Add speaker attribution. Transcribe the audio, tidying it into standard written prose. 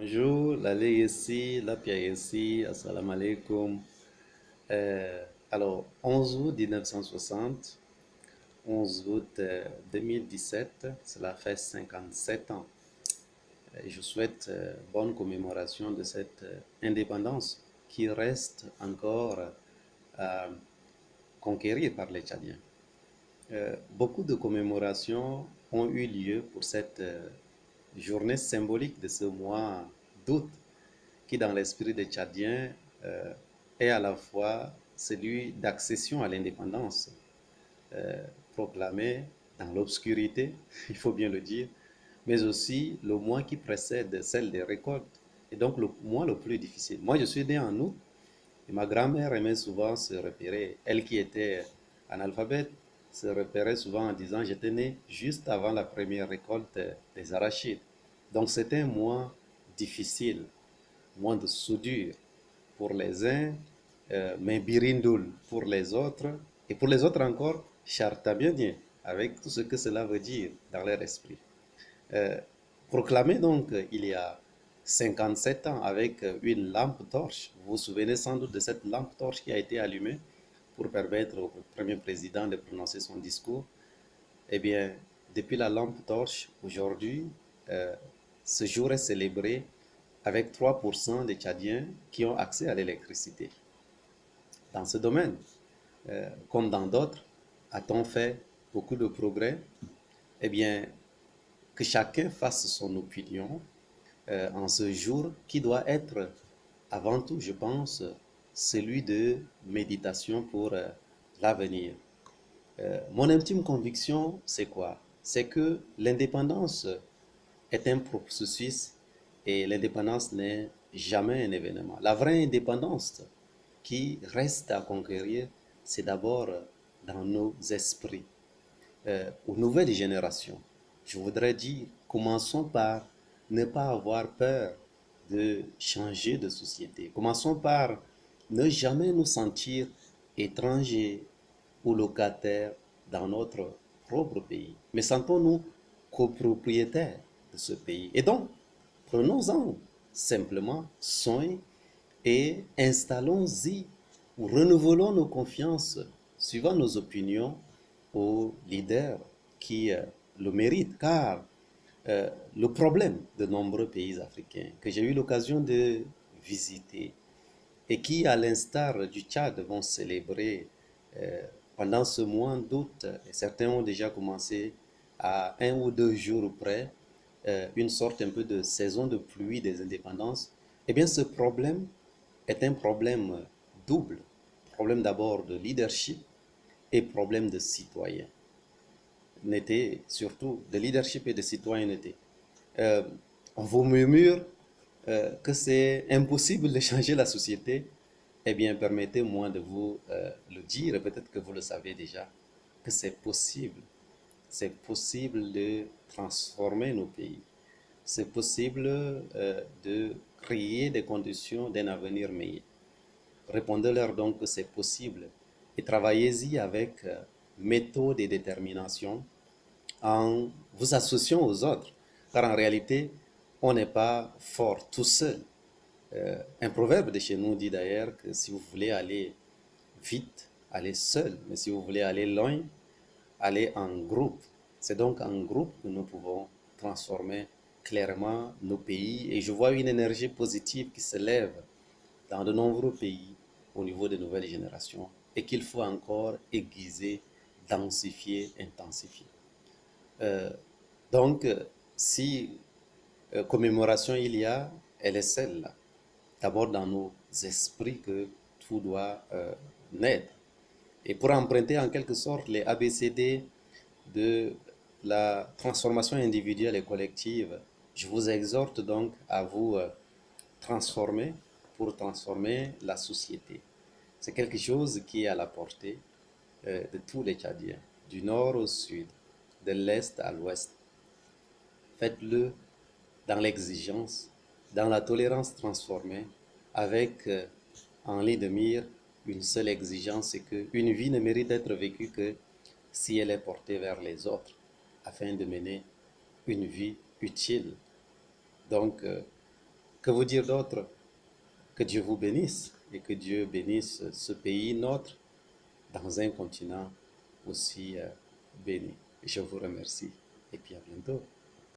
Speaker 1: Bonjour, la ici, la ici, assalamu alaikum. Alors, 11 août 1960, 11 août 2017, cela fait 57 ans. Et je souhaite bonne commémoration de cette indépendance qui reste encore à conquérir par les Tchadiens. Beaucoup de commémorations ont eu lieu pour cette journée symbolique de ce mois d'août qui, dans l'esprit des Tchadiens, euh, est à la fois celui d'accession à l'indépendance, euh, proclamé dans l'obscurité, il faut bien le dire, mais aussi le mois qui précède celle des récoltes, et donc le mois le plus difficile. Moi, je suis né en août, et ma grand-mère aimait souvent se repérer. Elle qui était analphabète se repérait souvent en disant j'étais né juste avant la première récolte des arachides. Donc c'était un mois difficile, moins de soudure pour les uns, mais birindoul pour les autres, et pour les autres encore, chartabionien, avec tout ce que cela veut dire dans leur esprit. Euh, Proclamé donc il y a 57 ans avec une lampe torche. Vous vous souvenez sans doute de cette lampe torche qui a été allumée pour permettre au premier président de prononcer son discours. Eh bien, depuis la lampe torche, aujourd'hui, euh, ce jour est célébré avec 3% des Tchadiens qui ont accès à l'électricité. Dans ce domaine, comme dans d'autres, a-t-on fait beaucoup de progrès? Eh bien, que chacun fasse son opinion en ce jour qui doit être avant tout, je pense, celui de méditation pour l'avenir. Mon intime conviction, c'est quoi? C'est que l'indépendance est un processus et l'indépendance n'est jamais un événement. La vraie indépendance qui reste à conquérir, c'est d'abord dans nos esprits, aux nouvelles générations. Je voudrais dire, commençons par ne pas avoir peur de changer de société. Commençons par ne jamais nous sentir étrangers ou locataires dans notre propre pays. Mais sentons-nous copropriétaires de ce pays. Et donc, prenons-en simplement soin et installons-y ou renouvelons nos confiances suivant nos opinions aux leaders qui le méritent. Car le problème de nombreux pays africains que j'ai eu l'occasion de visiter et qui, à l'instar du Tchad, vont célébrer euh, pendant ce mois d'août, et certains ont déjà commencé à 1 ou 2 jours près, une sorte un peu de saison de pluie des indépendances, eh bien ce problème est un problème double. Problème d'abord de leadership et problème de citoyenneté, surtout de leadership et de citoyenneté. Euh, on vous murmure que c'est impossible de changer la société. Eh bien, permettez-moi de vous le dire, et peut-être que vous le savez déjà, que c'est possible. C'est possible de transformer nos pays. C'est possible de créer des conditions d'un avenir meilleur. Répondez-leur donc que c'est possible et travaillez-y avec méthode et détermination en vous associant aux autres. Car en réalité, on n'est pas fort tout seul. Un proverbe de chez nous dit d'ailleurs que si vous voulez aller vite, allez seul. Mais si vous voulez aller loin, allez en groupe. C'est donc en groupe que nous pouvons transformer clairement nos pays. Et je vois une énergie positive qui se lève dans de nombreux pays au niveau des nouvelles générations et qu'il faut encore aiguiser, densifier, intensifier. Euh, donc, si commémoration il y a, elle est celle-là. D'abord dans nos esprits que tout doit naître. Et pour emprunter en quelque sorte les ABCD de la transformation individuelle et collective, je vous exhorte donc à vous transformer pour transformer la société. C'est quelque chose qui est à la portée de tous les Tchadiens, du nord au sud, de l'est à l'ouest. Faites-le dans l'exigence, dans la tolérance transformée, avec en ligne de mire une seule exigence, c'est qu'une vie ne mérite d'être vécue que si elle est portée vers les autres, afin de mener une vie utile. Donc, Que vous dire d'autre? Que Dieu vous bénisse et que Dieu bénisse ce pays nôtre dans un continent aussi béni. Je vous remercie et puis à bientôt.